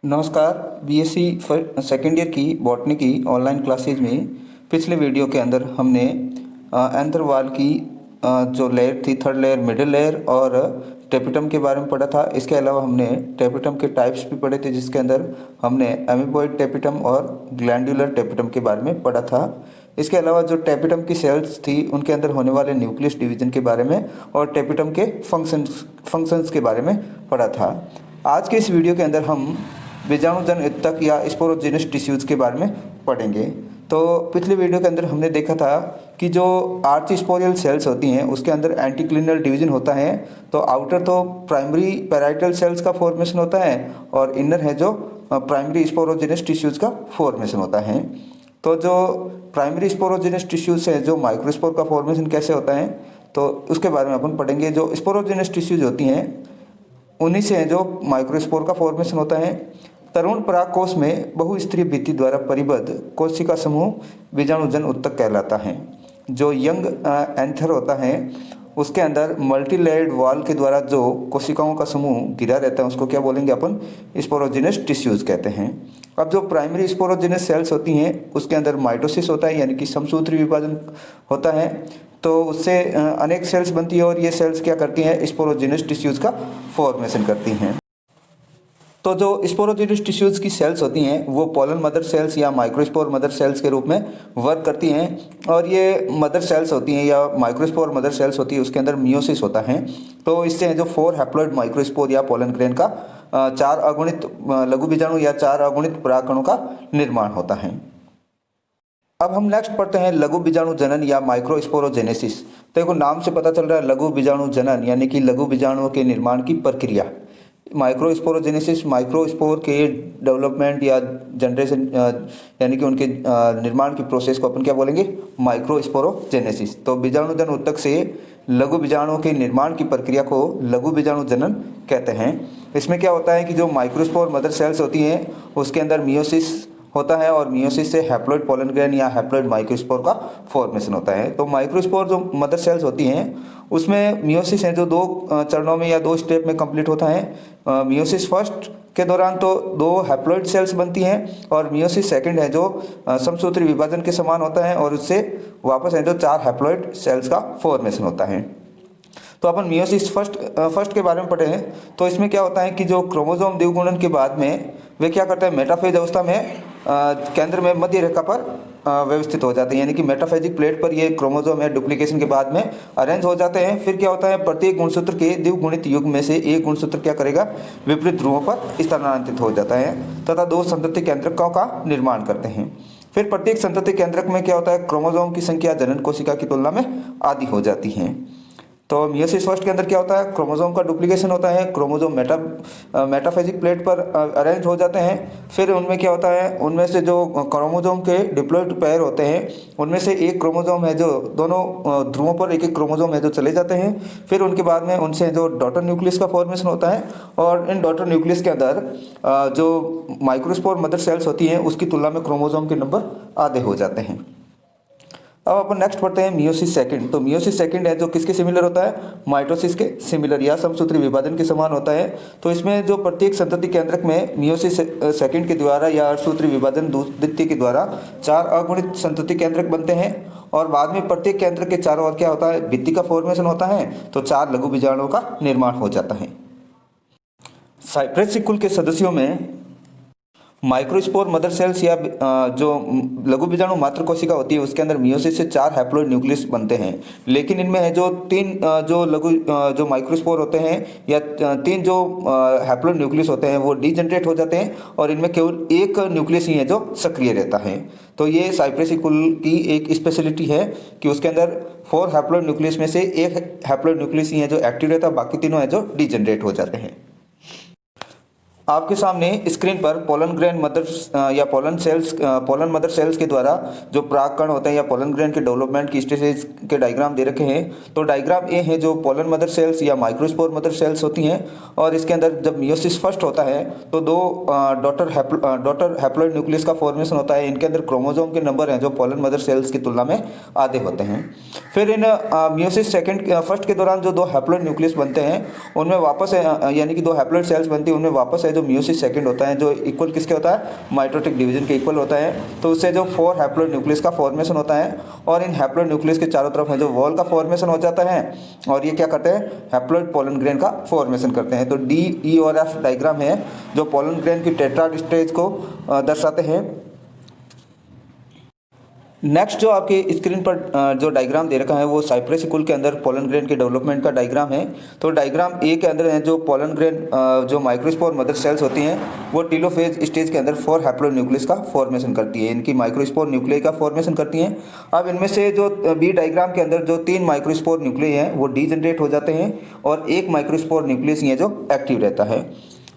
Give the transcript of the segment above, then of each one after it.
नमस्कार। BSc second year की botany की ऑनलाइन क्लासेज में पिछले वीडियो के अंदर हमने एंथर वाल की जो लेयर थी, थर्ड लेयर, मिडिल लेयर और टेपिटम के बारे में पढ़ा था। इसके अलावा हमने टेपिटम के टाइप्स भी पढ़े थे, जिसके अंदर हमने एमीबॉइड टेपिटम और ग्लैंडुलर टेपिटम के बारे में पढ़ा था। इसके अलावा जो टेपिटम की सेल्स थी उनके अंदर होने वाले न्यूक्लियस डिवीजन के बारे में और टेपिटम के फंक्शंस के बारे में पढ़ा था। आज के इस वीडियो के अंदर हम बीजाणुजन ऊतक या स्पोरोजेनस टिश्यूज़ के बारे में पढ़ेंगे। तो पिछले वीडियो के अंदर हमने देखा था कि जो आर्चिस्पोरियल सेल्स होती हैं उसके अंदर एंटीक्लिनल डिवीजन होता है। तो आउटर तो प्राइमरी पैराइटल सेल्स का फॉर्मेशन होता है और इनर है जो प्राइमरी स्पोरोजेनस टिश्यूज़ का फॉर्मेशन होता है। तो जो प्राइमरी स्पोरोजेनस टिश्यूज़ हैं, जो माइक्रोस्पोर का फॉर्मेशन कैसे होता है, तो उसके बारे में अपन पढ़ेंगे। जो स्पोरोजेनस टिश्यूज़ होती हैं उन्हीं से जो माइक्रोस्पोर का फॉर्मेशन होता है। तरुण परागकोश में बहुस्तरीय भित्ति द्वारा परिबद्ध कोशिका समूह बीजाणुजन ऊतक कहलाता है। जो यंग एंथर होता है उसके अंदर मल्टीलेयर्ड वॉल के द्वारा जो कोशिकाओं का समूह घिरा रहता है उसको क्या बोलेंगे अपन? स्पोरोजेनस टिश्यूज़ कहते हैं। अब जो प्राइमरी स्पोरोजेनस सेल्स होती हैं उसके अंदर माइटोसिस होता है, यानी कि समसूत्री विभाजन होता है। तो उससे अनेक सेल्स बनती है और ये सेल्स क्या करती हैं? स्पोरोजेनस टिश्यूज़ का फॉर्मेशन करती हैं। तो जो स्पोरोजेनस टिश्यूज़ की सेल्स होती हैं वो पोलन मदर सेल्स या माइक्रोस्पोर मदर सेल्स के रूप में वर्क करती हैं। और ये मदर सेल्स होती हैं या माइक्रोस्पोर मदर सेल्स होती है, उसके अंदर मियोसिस होता है। तो इससे जो 4 हैप्लॉइड माइक्रोस्पोर या पोलन ग्रेन का 4 अगुणित लघु बीजाणु या 4 अगुणित परागकणों का निर्माण होता है। अब हम नेक्स्ट पढ़ते हैं लघु बीजाणु जनन या माइक्रोस्पोरोजेनेसिस। तो देखो नाम से पता चल रहा है लघु बीजाणु जनन यानी कि लघु बीजाणुओं के निर्माण की प्रक्रिया। माइक्रोस्पोरोजेनेसिस माइक्रोस्पोर के डेवलपमेंट या जनरेशन यानी कि उनके निर्माण की प्रोसेस को अपन क्या बोलेंगे? माइक्रोस्पोरोजेनेसिस। तो बीजाणुजन ऊतक से लघु बीजाणुओं के निर्माण की प्रक्रिया को लघु बीजाणु जनन कहते हैं। इसमें क्या होता है कि जो माइक्रोस्पोर मदर सेल्स होती हैं उसके अंदर मियोसिस होता है और मियोसिस से हैप्लॉइड पोलन ग्रेन या हैप्लॉइड माइक्रोस्पोर का फॉर्मेशन होता है। तो माइक्रोस्पोर जो मदर सेल्स होती हैं उसमें मियोसिस है जो 2 चरणों में या 2 स्टेप में कंप्लीट होता है। मियोसिस फर्स्ट के दौरान तो 2 हैप्लॉइड सेल्स बनती हैं और मियोसिस सेकंड है जो समसूत्री विभाजन के समान होता है और उससे वापस है जो 4 हैप्लॉइड सेल्स का फॉर्मेशन होता है। तो अपन मियोसिस फर्स्ट के बारे में पढ़े हैं। तो इसमें क्या होता है कि जो क्रोमोसोम द्विगुणन के बाद में वे क्या करते हैं? मेटाफेज अवस्था में केंद्र में मध्य रेखा पर व्यवस्थित हो जाते हैं, यानी कि मेटाफेजिक प्लेट पर ये क्रोमोसोम है डुप्लीकेशन के बाद में अरेंज हो जाते हैं। फिर क्या होता है? प्रत्येक गुणसूत्र के द्विगुणित युग्म में से एक गुणसूत्र क्या करेगा? विपरीत ध्रुवों पर स्थानांतरित हो जाता है तथा 2 संतति केंद्रकों का निर्माण करते हैं। फिर प्रत्येक संतति केंद्रक में क्या होता है? क्रोमोसोम की संख्या जनन कोशिका की तुलना में आधी हो जाती है। तो मियोसिस फर्स्ट के अंदर क्या होता है? क्रोमोसोम का डुप्लीकेशन होता है, क्रोमोसोम मेटाफेजिक प्लेट पर अरेंज हो जाते हैं। फिर उनमें क्या होता है? उनमें से जो क्रोमोसोम के डिप्लॉइड पेयर होते हैं उनमें से एक क्रोमोसोम है जो दोनों ध्रुवों पर एक क्रोमोसोम है जो चले जाते हैं। फिर उनके बाद में उनसे जो डॉटर न्यूक्लियस का फॉर्मेशन होता है और इन डॉटर न्यूक्लियस के अंदर जो माइक्रोस्पोर मदर सेल्स होती हैं उसकी तुलना में क्रोमोसोम के नंबर आधे हो जाते हैं। अब अपन नेक्स्ट पढ़ते हैं मियोसिस सेकंड। तो मियोसिस सेकंड है जो किसके सिमिलर होता है? माइटोसिस के सिमिलर या समसूत्री विभाजन के समान होता है। तो इसमें जो प्रत्येक संतति केंद्रक में मियोसिस सेकंड के द्वारा या अर्धसूत्री विभाजन द्वितीय के द्वारा 4 अगुणित संतति केंद्रक बनते हैं और बाद में प्रत्येक केंद्र के चारों ओर क्या होता है? भित्ति का फॉर्मेशन होता है। तो 4 लघु बीजाणुओं का निर्माण हो जाता है। साइप्रेसी कुल के सदस्यों में माइक्रोस्पोर मदर सेल्स या जो लघु बीजाणु मात्र कोशिका होती है उसके अंदर मियोसिस से 4 हैप्लॉइड न्यूक्लियस बनते हैं। लेकिन इनमें है जो 3 जो माइक्रोस्पोर होते हैं या 3 जो हैप्लॉइड न्यूक्लियस होते हैं वो डीजनरेट हो जाते हैं और इनमें केवल एक न्यूक्लियस ही है जो सक्रिय रहता है। तो ये साइप्रेसी कुल की एक स्पेशलिटी है कि उसके अंदर 4 हैप्लॉइड न्यूक्लियस में से एक हैप्लॉइड न्यूक्लियस ही है जो एक्टिव रहता है, बाकी तीनों है जो डीजनरेट हो जाते हैं। आपके सामने स्क्रीन पर पोलन ग्रेन मदर या पोलन मदर सेल्स के द्वारा जो परागकण होते हैं या पोलन ग्रेन के डेवलपमेंट की स्टेजेस के डायग्राम दे रखे हैं। तो डायग्राम ए है जो पोलन मदर सेल्स या माइक्रोस्पोर मदर सेल्स होती हैं और इसके अंदर जब मियोसिस फर्स्ट होता है तो 2 डॉटर हैप्लॉइड न्यूक्लियस का फॉर्मेशन होता है। इनके अंदर क्रोमोसोम के नंबर हैं जो पोलन मदर सेल्स की तुलना में आधे होते हैं। फिर इन मियोसिस फर्स्ट के दौरान जो 2 हैप्लॉइड न्यूक्लियस बनते हैं उनमें वापस यानी कि 2 हैप्लॉइड सेल्स बनती है उनमें वापस है जो मियोसिस सेकंड होता है जो इक्वल किसके होता है, माइटोटिक डिवीजन के इक्वल होता है, तो उससे जो 4 हैप्लॉइड न्यूक्लियस का फॉर्मेशन होता है और इन हैप्लॉइड न्यूक्लियस के चारों तरफ है जो वॉल का फॉर्मेशन हो जाता है और ये क्या करते हैं, हैप्लॉइड पोलन ग्रेन का फॉर्मेशन करते हैं। तो डी, ई और एफ डायग्राम है जो पोलन ग्रेन की टेट्राड स्टेज को दर्शाते हैं। नेक्स्ट जो आपकी स्क्रीन पर जो डायग्राम दे रखा है वो साइप्रेसिकुल के अंदर पोलन ग्रेन के डेवलपमेंट का डायग्राम है। तो डायग्राम ए के अंदर है जो पोलन ग्रेन जो माइक्रोस्पोर मदर सेल्स होती हैं वो टीलोफेज स्टेज के अंदर 4 हैप्लॉइड न्यूक्लियस का फॉर्मेशन करती है, इनकी माइक्रोस्पोर न्यूक्लियस का फॉर्मेशन करती हैं। अब इनमें से जो बी डायग्राम के अंदर जो 3 माइक्रोस्पोर न्यूक्लियस हैं वो डीजनरेट हो जाते हैं और 1 माइक्रोस्पोर न्यूक्लियस ही है जो एक्टिव रहता है।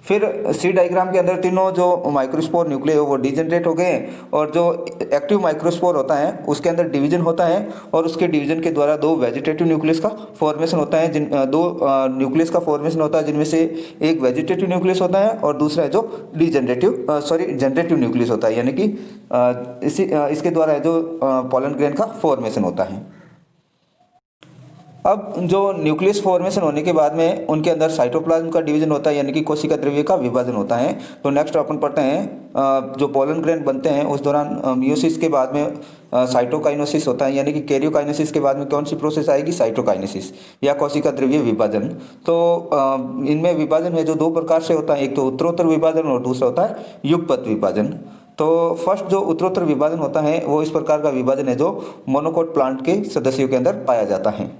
फिर सी डायग्राम के अंदर तीनों जो माइक्रोस्पोर न्यूक्लियस वो डिजनरेट हो गए और जो एक्टिव माइक्रोस्पोर होता है उसके अंदर डिवीजन होता है और उसके डिवीजन के द्वारा 2 वेजिटेटिव न्यूक्लियस का फॉर्मेशन होता है, दो न्यूक्लियस का फॉर्मेशन होता है जिनमें से एक वेजिटेटिव न्यूक्लियस होता है और दूसरा है जो जनरेटिव न्यूक्लियस होता है, यानी कि इसके द्वारा है जो पोलन ग्रेन का फॉर्मेशन होता है। अब जो न्यूक्लियस फॉर्मेशन होने के बाद में उनके अंदर साइटोप्लाज्म का डिवीजन होता है, यानी कि कोशिका द्रव्य का विभाजन होता है। तो नेक्स्ट अपन पढ़ते हैं जो पोलन ग्रेन बनते हैं उस दौरान मियोसिस के बाद में साइटोकाइनेसिस होता है, यानी कि कैरियोकाइनेसिस के बाद में कौन सी प्रोसेस आएगी, साइटोकाइनेसिस या कोशिका द्रव्य विभाजन। तो इनमें विभाजन है जो 2 प्रकार से होता है, एक तो उत्तरोत्तर विभाजन और दूसरा होता है युगपत विभाजन। तो फर्स्ट जो उत्तरोत्तर विभाजन होता है वो इस प्रकार का विभाजन है जो मोनोकोट प्लांट के सदस्यों के अंदर पाया जाता है।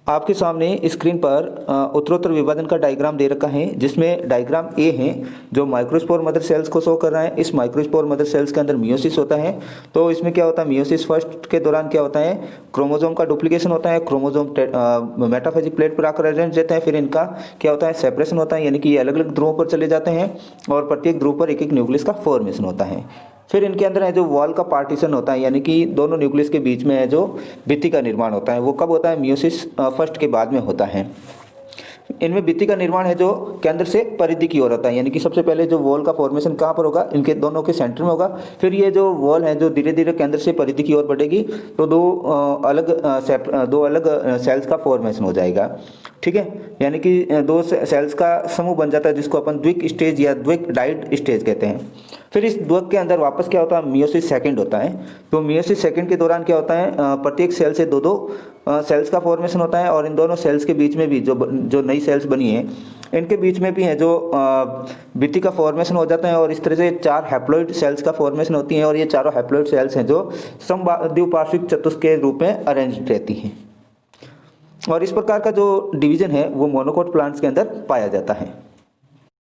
आपके सामने स्क्रीन पर उत्तरोत्तर विभाजन का डायग्राम दे रखा है जिसमें डायग्राम ए है जो माइक्रोस्पोर मदर सेल्स को शो कर रहा है। इस माइक्रोस्पोर मदर सेल्स के अंदर मियोसिस होता है। तो इसमें क्या होता है, मियोसिस फर्स्ट के दौरान क्या होता है, क्रोमोसोम का डुप्लीकेशन होता है, क्रोमोसोम मेटाफेजिक प्लेट पर आकर अरेंज रहते हैं। फिर इनका क्या होता है, सेपरेशन होता है, यानी कि ये अलग अलग ध्रुवों पर चले जाते हैं और प्रत्येक ध्रुव पर एक एक न्यूक्लियस का फॉर्मेशन होता है। फिर इनके अंदर है जो वॉल का पार्टीशन होता है, यानी कि दोनों न्यूक्लियस के बीच में है जो भित्ति का निर्माण होता है। वो कब होता है, मियोसिस फर्स्ट के बाद में होता है। इनमें भित्ति का निर्माण है जो केंद्र से परिधि की ओर होता है, यानी कि सबसे पहले जो वॉल का फॉर्मेशन कहाँ पर होगा, इनके दोनों के सेंटर में होगा। फिर ये जो वॉल है जो धीरे धीरे केंद्र से परिधि की ओर बढ़ेगी तो दो अलग सेल्स का फॉर्मेशन हो जाएगा। ठीक है, यानी कि 2 सेल्स का समूह बन जाता है जिसको अपन द्विक स्टेज या द्विक डाइड स्टेज कहते हैं। फिर इस द्वक के अंदर वापस क्या होता है, मियोसिस सेकंड होता है। तो मियोसिस सेकंड के दौरान क्या होता है, प्रत्येक सेल से 2-2 सेल्स का फॉर्मेशन होता है और इन दोनों सेल्स के बीच में भी जो नई सेल्स बनी है इनके बीच में भी है जो भित्ति का फॉर्मेशन हो जाता है और इस तरह से 4 हैप्लॉइड सेल्स का फॉर्मेशन होती है और ये चारों हैप्लॉइड सेल्स हैं जो द्विपार्श्विक चतुष्क के रूप में अरेंज रहती हैं। और इस प्रकार का जो डिवीजन है वो मोनोकोट प्लांट्स के अंदर पाया जाता है।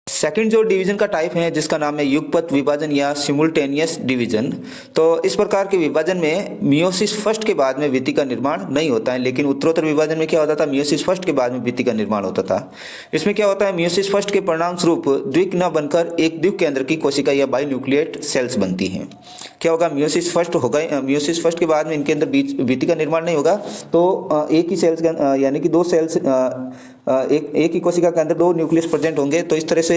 सेकंड जो डिवीजन का टाइप है जिसका नाम है युगपत विभाजन या सिमुल्टेनियस डिवीजन। तो इस प्रकार के विभाजन में मियोसिस फर्स्ट के बाद में भित्ति का निर्माण नहीं होता है, लेकिन उत्तरोत्तर विभाजन में क्या होता था, मियोसिस फर्स्ट के बाद में भित्ति का निर्माण होता था। इसमें क्या होता है, मियोसिस फर्स्ट के परिणाम स्वरूप द्विक न बनकर एक द्विक केंद्र की कोशिका या बाइन्यूक्लिएट सेल्स बनती हैं। क्या होगा, मियोसिस फर्स्ट के बाद में इनके अंदर भित्ति का निर्माण नहीं होगा तो एक ही सेल्स यानी कि 2 सेल्स एक ही कोशिका के अंदर 2 न्यूक्लियस प्रेजेंट होंगे। तो इस तरह से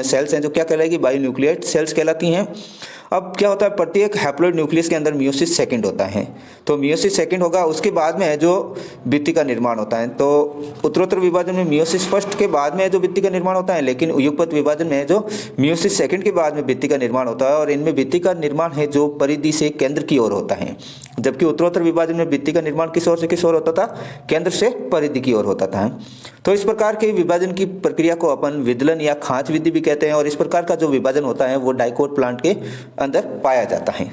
सेल्स हैं जो क्या कहलाएगी, बायोन्यूक्लिएट सेल्स कहलाती हैं। अब क्या होता है, प्रत्येक हैप्लॉइड न्यूक्लियस के अंदर मियोसिस सेकंड होता है। तो मियोसिस सेकंड होगा, उसके बाद में है जो भित्ति का निर्माण होता है। तो उत्तरोत्तर विभाजन में मियोसिस फर्स्ट के बाद में है जो भित्ति का निर्माण होता है, लेकिन युगपत विभाजन में है जो मियोसिस सेकंड के बाद में भित्ति का निर्माण होता है और इनमें भित्ति का निर्माण है जो परिधि से केंद्र की ओर होता है। जबकि उत्तरोत्तर विभाजन में भित्ति का निर्माण किस ओर से किस ओर होता था, केंद्र से परिधि की ओर होता था। तो इस प्रकार के विभाजन की प्रक्रिया को अपन विदलन या खांच विधि भी कहते हैं और इस प्रकार का जो विभाजन होता है वो डाइकोट प्लांट के अंदर पाया जाता है।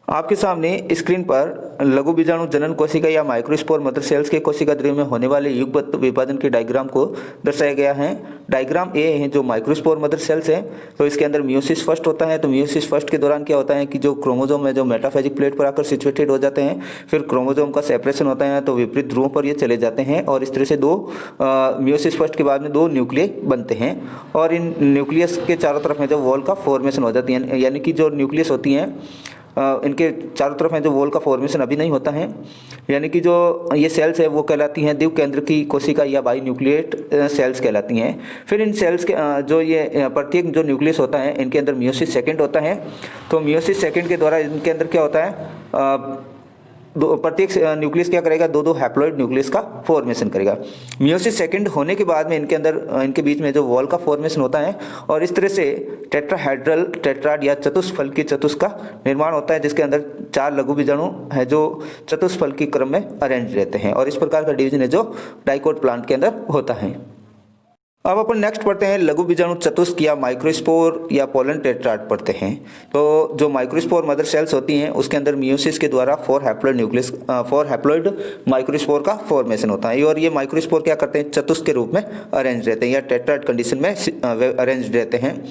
आपके सामने स्क्रीन पर लघु बीजाणु जनन कोशिका या माइक्रोस्पोर मदर सेल्स के कोशिका द्रव्य में होने वाले युगपत विभाजन के डायग्राम को दर्शाया गया है। डायग्राम ए है जो माइक्रोस्पोर मदर सेल्स है, तो इसके अंदर मियोसिस फर्स्ट होता है। तो मियोसिस फर्स्ट के दौरान क्या होता है कि जो क्रोमोसोम है जो मेटाफेजिक प्लेट पर आकर सिचुएटेड हो जाते हैं, फिर क्रोमोसोम का सेपरेशन होता है तो विपरीत ध्रुवों पर ये चले जाते हैं और इस तरह से मियोसिस फर्स्ट के बाद में 2 न्यूक्लियस बनते हैं और इन न्यूक्लियस के चारों तरफ में जो वॉल का फॉर्मेशन हो जाती है, यानी कि जो न्यूक्लियस होती हैं इनके चारों तरफ में जो वॉल का फॉर्मेशन अभी नहीं होता है, यानी कि जो ये सेल्स है वो कहलाती हैं द्विक केंद्र की कोशिका या बाइन्यूक्लिएट सेल्स कहलाती हैं। फिर इन सेल्स के जो ये प्रत्येक जो न्यूक्लियस होता है इनके अंदर मियोसिस सेकंड होता है। तो मियोसिस सेकंड के द्वारा इनके अंदर क्या होता है, प्रत्येक न्यूक्लियस क्या करेगा, दो दो हैप्लॉइड न्यूक्लियस का फॉर्मेशन करेगा। मियोसिस सेकंड होने के बाद में इनके बीच में जो वॉल का फॉर्मेशन होता है और इस तरह से टेट्राहेड्रल टेट्राड या चतुष्फलकी चतुष्क का निर्माण होता है, जिसके अंदर 4 लघु बीजाणु है जो चतुष्फलकी क्रम में अरेंज रहते हैं और इस प्रकार का डिवीजन है जो डाइकोट प्लांट के अंदर होता है। अब अपन नेक्स्ट पढ़ते हैं लघु बीजाणु चतुष्क या माइक्रोस्पोर या पोलन टेट्राड पढ़ते हैं। तो जो माइक्रोस्पोर मदर सेल्स होती हैं उसके अंदर मियोसिस के द्वारा 4 हैप्लॉइड माइक्रोस्पोर का फॉर्मेशन होता है और ये माइक्रोस्पोर क्या करते हैं, चतुष्क के रूप में अरेंज रहते हैं या टेट्राड कंडीशन में अरेंज रहते हैं।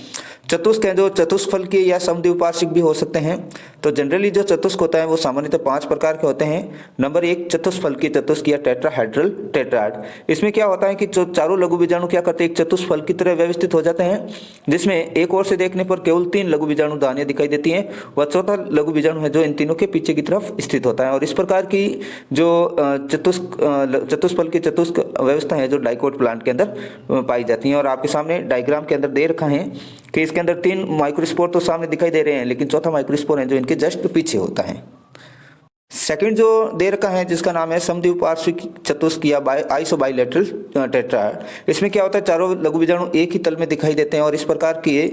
चतुष्क हैं जो चतुष्फलकीय या समद्विपार्श्विक भी हो सकते हैं। तो जनरली जो चतुष्क होता है वो सामान्यतः 5 प्रकार के होते हैं। नंबर 1 चतुष्फलकीय चतुष्क या टेट्राहेड्रल टेट्राड। इसमें क्या होता है कि जो चारों लघु बीजाणु क्या करते हैं, एक चतुष्फल की तरह व्यवस्थित हो जाते हैं, जिसमें एक ओर से देखने पर केवल 3 लघु बीजाणु दानियां दिखाई देती हैं। वह चौथा लघु बीजाणु है जो इन तीनों के पीछे की तरफ स्थित होता है और इस प्रकार की जो चतुष्फल की चतुष्क व्यवस्था है जो डाइकोट प्लांट के अंदर पाई जाती है। और आपके सामने डायग्राम के अंदर दे रखा है कि इसके अंदर 3 माइक्रोस्पोर तो सामने दिखाई दे रहे हैं, लेकिन चौथा माइक्रोस्पोर है जो इनके जस्ट पीछे होता है। सेकंड जो दे रखा है जिसका नाम है समद्विपार्श्विक चतुष्क या आइसोबाइलेटरल टेट्राड। इसमें क्या होता है, चारों लघु बीजाणु एक ही तल में दिखाई देते हैं और इस प्रकार के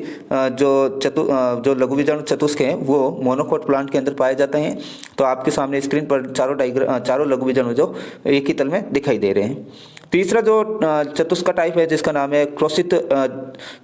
जो लघु बीजाणु चतुष्क हैं वो मोनोकोट प्लांट के अंदर पाए जाते हैं। तो आपके सामने स्क्रीन पर चारों लघु बीजाणु जो एक ही तल में दिखाई दे रहे हैं। तीसरा जो चतुष्क का टाइप है जिसका नाम है क्रोसित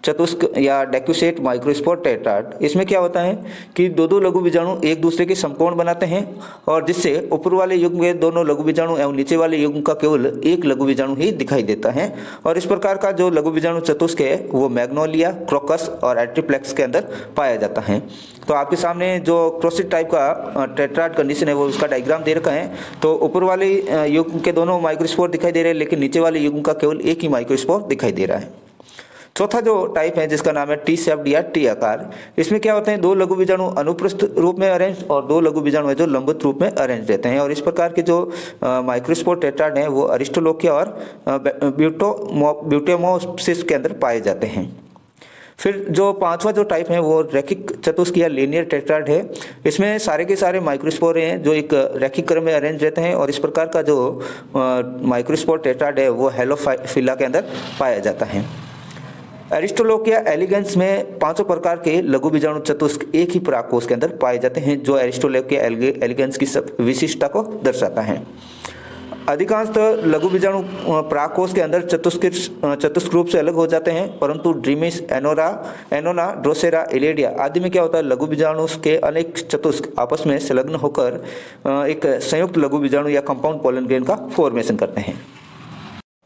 चतुष्क या डेक्यूसेट माइक्रोस्पोर टेट्राड। इसमें क्या होता है कि दो लघु बीजाणु एक दूसरे के समकोण बनाते हैं और जिससे ऊपर वाले युग्म के दोनों लघु बीजाणु एवं नीचे वाले युग्म का केवल एक लघु बीजाणु ही दिखाई देता है। और इस प्रकार का जो लघु बीजाणु चतुष्क है वो मैग्नोलिया, क्रोकस और एट्रिप्लेक्स के अंदर पाया जाता है। तो आपके सामने जो क्रोसित टाइप का टेट्राड कंडीशन है वो उसका डायग्राम दे रखा है। तो ऊपर वाले युग्म के दोनों माइक्रोस्पोर दिखाई दे रहे हैं, लेकिन नीचे वाले युग्म का केवल एक ही माइक्रोस्पोर दिखाई दे रहा है। चौथा जो टाइप है जिसका नाम है टी शेप्ड या टी आकार। इसमें क्या होते हैं, 2 लघु बीजाणु अनुप्रस्थ रूप में अरेंज और 2 लघु बीजाणु है जो लंबित रूप में अरेंज रहते हैं। और इस प्रकार के जो माइक्रोस्पोर टेट्राड हैं वो अरिस्टोलोकिया और ब्यूटेमोसिस के अंदर पाए जाते हैं। फिर जो 5वां जो टाइप है वो रैखिक चतुष्क या लीनियर टेट्राड है। इसमें सारे के सारे माइक्रोस्पोर हैं जो एक रैखिक क्रम में अरेंज रहते हैं और इस प्रकार का जो माइक्रोस्पोर टेट्राड है वो हेलोफिला के अंदर पाया जाता है। एरिस्टोलोकिया एलिगेंस में 5 प्रकार के लघु बीजाणु चतुष्क एक ही परागकोश के अंदर पाए जाते हैं जो एरिस्टोलोकिया एलिगेंस की विशिष्टता को दर्शाता है। अधिकांशतः लघु बीजाणु परागकोश के अंदर चतुष्क रूप से अलग हो जाते हैं, परंतु ड्रीमिस, एनोना, ड्रोसेरा, इलेडिया आदि में क्या होता है, लघु बीजाणु के अनेक चतुष्क आपस में संलग्न होकर एक संयुक्त लघु बीजाणु या कंपाउंड पोलन ग्रेन का फॉर्मेशन करते हैं।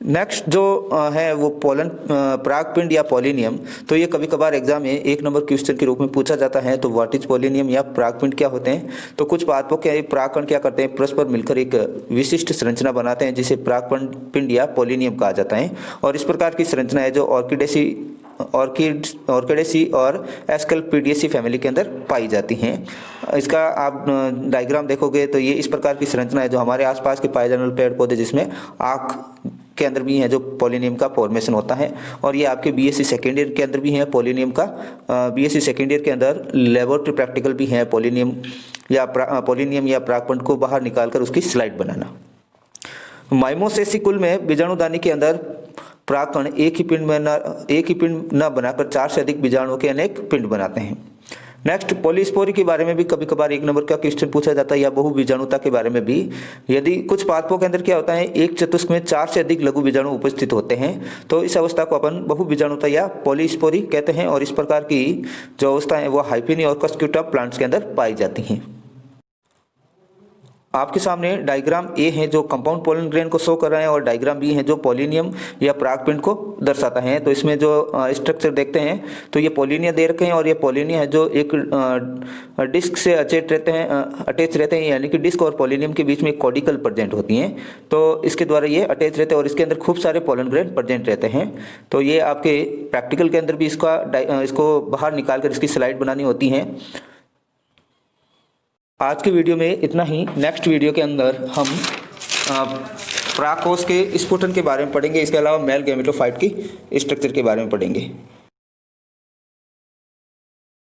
नेक्स्ट जो है वो पोलन परागपिंड या पोलिनियम। तो ये कभी कभार एग्जाम में 1 नंबर क्वेश्चन के रूप में पूछा जाता है। तो व्हाट इज पोलिनियम या परागपिंड क्या होते हैं। तो कुछ पादपों के परागकण क्या करते हैं, परस्पर मिलकर एक विशिष्ट संरचना बनाते हैं जिसे परागपिंड या पोलिनियम कहा जाता है। और इस प्रकार की संरचना है जो ऑर्किडेसी और एस्कल्पिडियसी फैमिली के अंदर पाई जाती हैं। इसका आप डायग्राम देखोगे तो ये इस प्रकार की संरचना है जो हमारे आसपास के पाए जाने वाले पेड़ पौधे जिसमें आँख के अंदर भी है जो पोलिनियम का फॉर्मेशन होता है। और ये आपके बीएससी सेकेंड ईयर के अंदर भी है पोलिनियम का। बीएससी सेकेंड ईयर के अंदर लेबोरेटरी प्रैक्टिकल भी है पोलिनियम या परागपिंड को बाहर निकालकर उसकी स्लाइड बनाना। माइमोसेसी कुल में बीजाणुदानी के अंदर परागकण एक ही पिंड न बनाकर 4 से अधिक बीजाणुओं के अनेक पिंड बनाते हैं। नेक्स्ट पॉलीस्पोरी के बारे में भी कभी कभार 1 नंबर का क्वेश्चन पूछा जाता है या बहु बीजाणुता के बारे में भी। यदि कुछ पादपों के अंदर क्या होता है, एक चतुष्क में 4 से अधिक लघु बीजाणु उपस्थित होते हैं तो इस अवस्था को अपन बहु बीजाणुता या पॉलीस्पोरी कहते हैं। और इस प्रकार की जो अवस्था है वो हाइपिनी और कस्क्यूटा प्लांट्स के अंदर पाई जाती हैं। आपके सामने डायग्राम ए है जो कंपाउंड पोलन ग्रेन को शो कर रहा है और डायग्राम बी है जो पोलिनियम या परागपिंड को दर्शाता है। तो इसमें जो स्ट्रक्चर देखते हैं तो ये पोलिनिया दे रखे हैं और ये पोलिनिया है जो एक डिस्क से अटैच रहते हैं यानी कि डिस्क और पोलिनियम के बीच में एक कॉडिकल प्रेजेंट होती हैं। तो इसके द्वारा ये अटैच रहते हैं और इसके अंदर खूब सारे पोलन ग्रेन प्रेजेंट रहते हैं। तो ये आपके प्रैक्टिकल के अंदर भी इसको बाहर निकाल कर इसकी स्लाइड बनानी होती है। आज के वीडियो में इतना ही। नेक्स्ट वीडियो के अंदर हम परागकोश के स्फुटन के बारे में पढ़ेंगे। इसके अलावा मेल गैमेटोफाइट की स्ट्रक्चर के बारे में पढ़ेंगे।